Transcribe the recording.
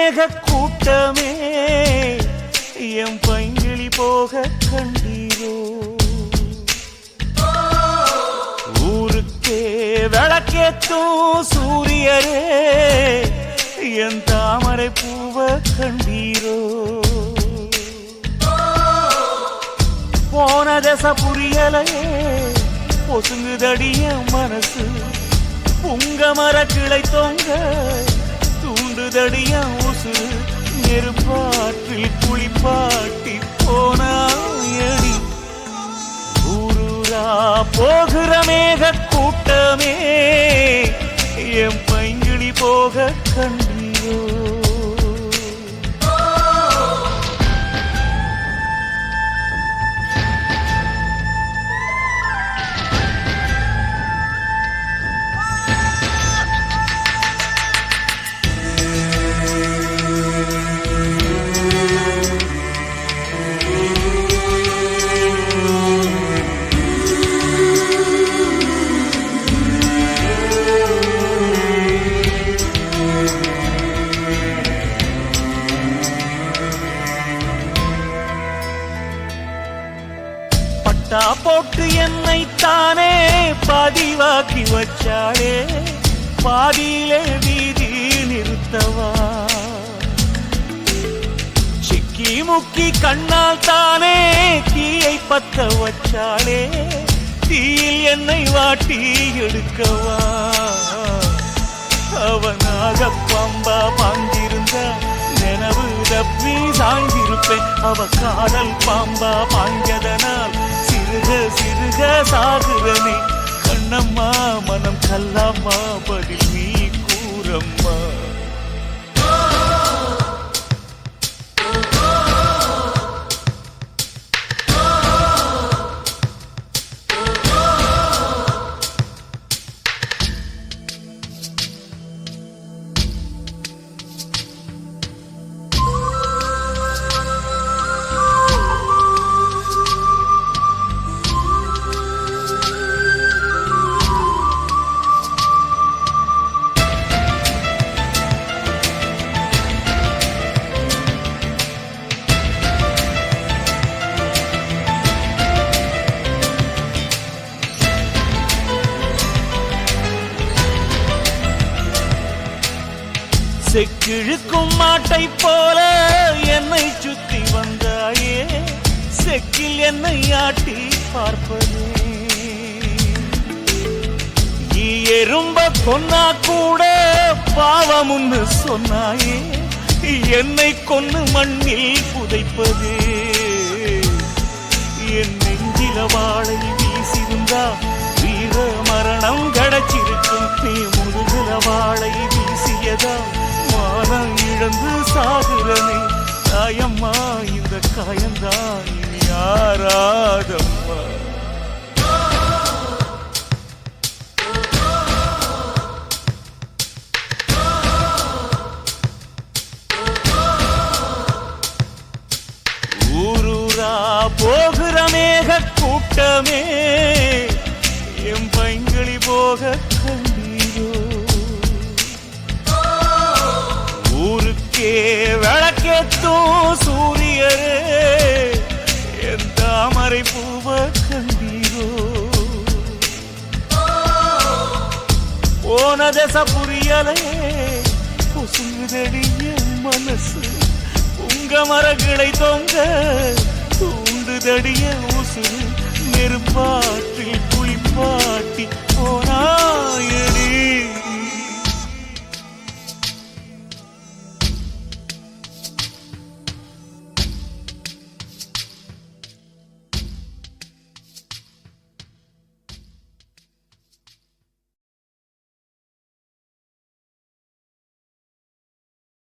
மேக கூட்டமே எம் பைங்கிளி போக கண்டீரோ ஊருக்கே விளக்கேத்தும் சூரியரே என் தாமரை பூவ கண்டீரோ போன தசை புரியலையே பொசுங்குதடிய மனசு புங்க மர கிளை தொங்க தூண்டுதடிய உசுறு நெருப்பாற்றில் குளிப்பாட்டி போனாயடி ஊரூரா போகிற மேக கூட்டமே என் பைங்கிளி போக கண்டீரோ போட்டு என்னை தானே பதிவாக்கி வச்சாளே பாதியிலே வீதி நிறுத்தவா சிக்கி முக்கி கண்ணால் தானே தீயை பத்த வச்சாளே தீயில் என்னை வாட்டி எடுக்கவா அவனாக பம்பா பாஞ்சிருந்த நினைவு தப்பி சாய்ந்திருப்பேன் அவ காதல் பாம்பா பாஞ்சதனால் சிறுக சிறுக சாகுறனே கண்ணம்மா மனம் கல்லாமா பதில் நீ கூறம்மா செக்கிழுக்கும் மாட்டை போல என்னை சுத்தி வந்தாயே செக்கில் என்னை ஆட்டி பார்ப்பதே நீ எறும்ப கொன்னா கூட பாவமுன்னு சொன்னாயே என்னை கொன்னு மண்ணில் புதைப்பதே என் நெஞ்சில வாழை வீசிருந்தா வீர மரணம் கிடைச்சிருக்கும் நீ முதுகுல வாழை வீசியதா மானம் இழந்து சாகுறனே தாயம்மா இந்த காயந்தான் இனி யாராதம்மா ஊரூரா போகிற மேக கூட்டமே என் பைங்கிளி போக கண்டீரோ ஊருக்கே விளக்கேத்தும் சூரியரே என் தாமரை பூவ கண்டீரோ போன தசை புரியலையே பொசுங்குதடிய மனசு உங்க மரங்களை தொங்க தூண்டுதடிய உசுறு நெருப்பாற்றில் குளிப்பாட்டி போனாயடி